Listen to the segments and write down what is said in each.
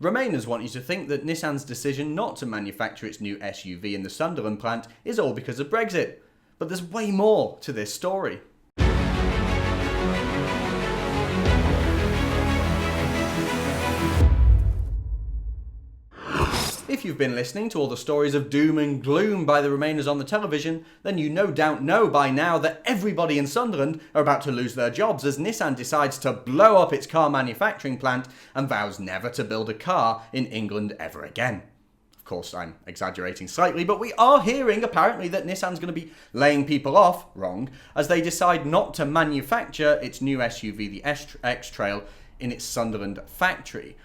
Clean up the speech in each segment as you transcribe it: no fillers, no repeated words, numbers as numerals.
Remainers want you to think that Nissan's decision not to manufacture its new SUV in the Sunderland plant is all because of Brexit. But there's way more to this story. If you've been listening to all the stories of doom and gloom by the Remainers on the television, then you no doubt know by now that everybody in Sunderland are about to lose their jobs as Nissan decides to blow up its car manufacturing plant and vows never to build a car in England ever again. Of course, I'm exaggerating slightly, but we are hearing apparently that Nissan's going to be laying people off, wrong, as they decide not to manufacture its new SUV, the X-Trail, in its Sunderland factory.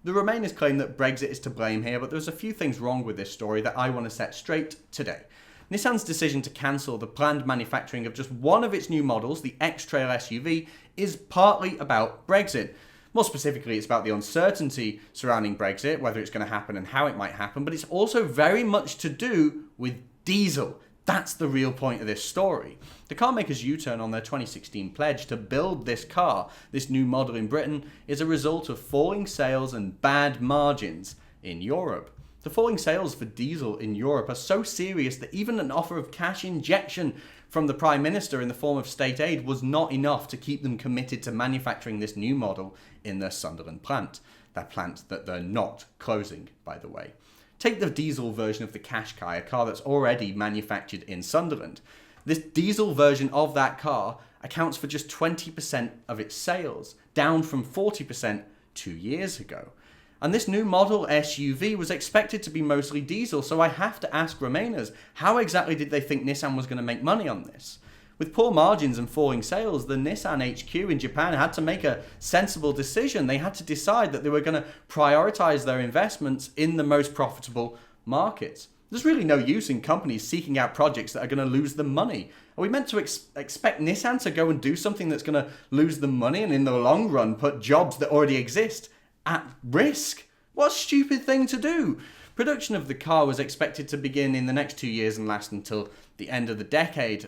The Remainers claim that Brexit is to blame here, but there's a few things wrong with this story that I want to set straight today. Nissan's decision to cancel the planned manufacturing of just one of its new models, the X-Trail SUV, is partly about Brexit. More specifically, it's about the uncertainty surrounding Brexit, whether it's going to happen and how it might happen, but it's also very much to do with diesel. That's the real point of this story. The car maker's U-turn on their 2016 pledge to build this car, this new model in Britain, is a result of falling sales and bad margins in Europe. The falling sales for diesel in Europe are so serious that even an offer of cash injection from the Prime Minister in the form of state aid was not enough to keep them committed to manufacturing this new model in their Sunderland plant. That plant that they're not closing, by the way. Take the diesel version of the Qashqai, a car that's already manufactured in Sunderland. This diesel version of that car accounts for just 20% of its sales, down from 40% 2 years ago. And this new model SUV was expected to be mostly diesel, so I have to ask Remainers, how exactly did they think Nissan was going to make money on this? With poor margins and falling sales, the Nissan HQ in Japan had to make a sensible decision. They had to decide that they were going to prioritize their investments in the most profitable markets. There's really no use in companies seeking out projects that are going to lose them money. Are we meant to expect Nissan to go and do something that's going to lose them money and in the long run put jobs that already exist at risk? What a stupid thing to do. Production of the car was expected to begin in the next 2 years and last until the end of the decade.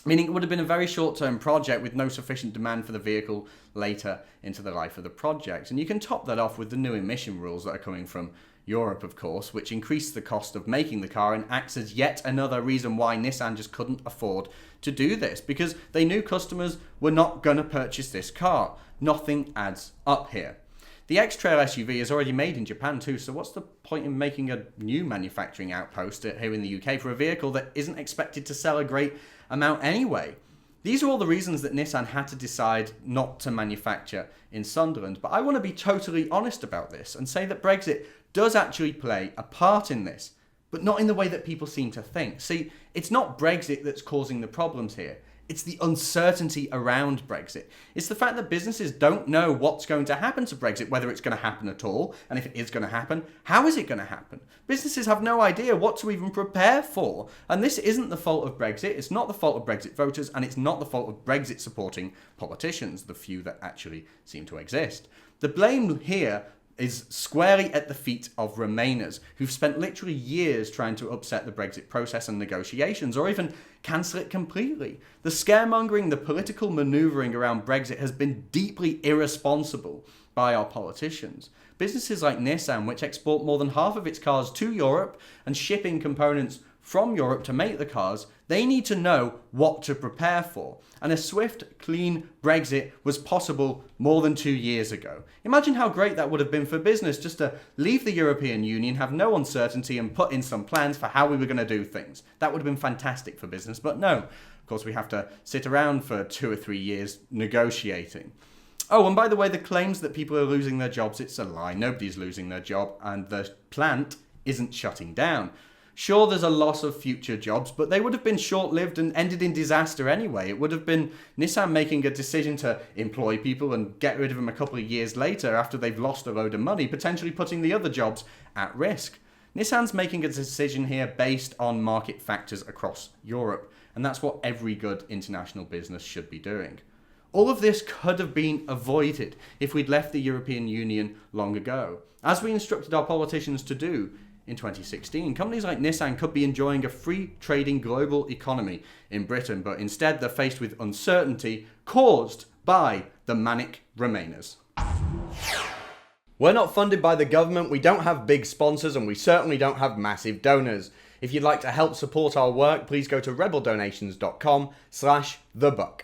Meaning it would have been a very short-term project with no sufficient demand for the vehicle later into the life of the project. And you can top that off with the new emission rules that are coming from Europe, of course, which increase the cost of making the car and acts as yet another reason why Nissan just couldn't afford to do this, because they knew customers were not going to purchase this car. Nothing adds up here. The X-Trail SUV is already made in Japan too, so what's the point in making a new manufacturing outpost here in the UK for a vehicle that isn't expected to sell a great amount anyway? These are all the reasons that Nissan had to decide not to manufacture in Sunderland, but I want to be totally honest about this and say that Brexit does actually play a part in this, but not in the way that people seem to think. See, it's not Brexit that's causing the problems here. It's the uncertainty around Brexit. It's the fact that businesses don't know what's going to happen to Brexit, whether it's going to happen at all, and if it is going to happen, how is it going to happen? Businesses have no idea what to even prepare for. And this isn't the fault of Brexit, it's not the fault of Brexit voters, and it's not the fault of Brexit supporting politicians, the few that actually seem to exist. The blame here is squarely at the feet of Remainers, who've spent literally years trying to upset the Brexit process and negotiations, or even cancel it completely. The scaremongering, the political manoeuvring around Brexit has been deeply irresponsible by our politicians. Businesses like Nissan, which export more than half of its cars to Europe and shipping components from Europe to make the cars, they need to know what to prepare for. And a swift, clean Brexit was possible more than 2 years ago. Imagine how great that would have been for business just to leave the European Union, have no uncertainty, and put in some plans for how we were going to do things. That would have been fantastic for business, but no. Of course, we have to sit around for 2 or 3 years negotiating. Oh, and by the way, the claims that people are losing their jobs, it's a lie. Nobody's losing their job, and the plant isn't shutting down. Sure, there's a loss of future jobs, but they would have been short-lived and ended in disaster anyway. It would have been Nissan making a decision to employ people and get rid of them a couple of years later after they've lost a load of money, potentially putting the other jobs at risk. Nissan's making a decision here based on market factors across Europe, and that's what every good international business should be doing. All of this could have been avoided if we'd left the European Union long ago. As we instructed our politicians to do in 2016, companies like Nissan could be enjoying a free trading global economy in Britain, but instead they're faced with uncertainty caused by the manic Remainers. We're not funded by the government, we don't have big sponsors, and we certainly don't have massive donors. If you'd like to help support our work, please go to rebeldonations.com/thebuck.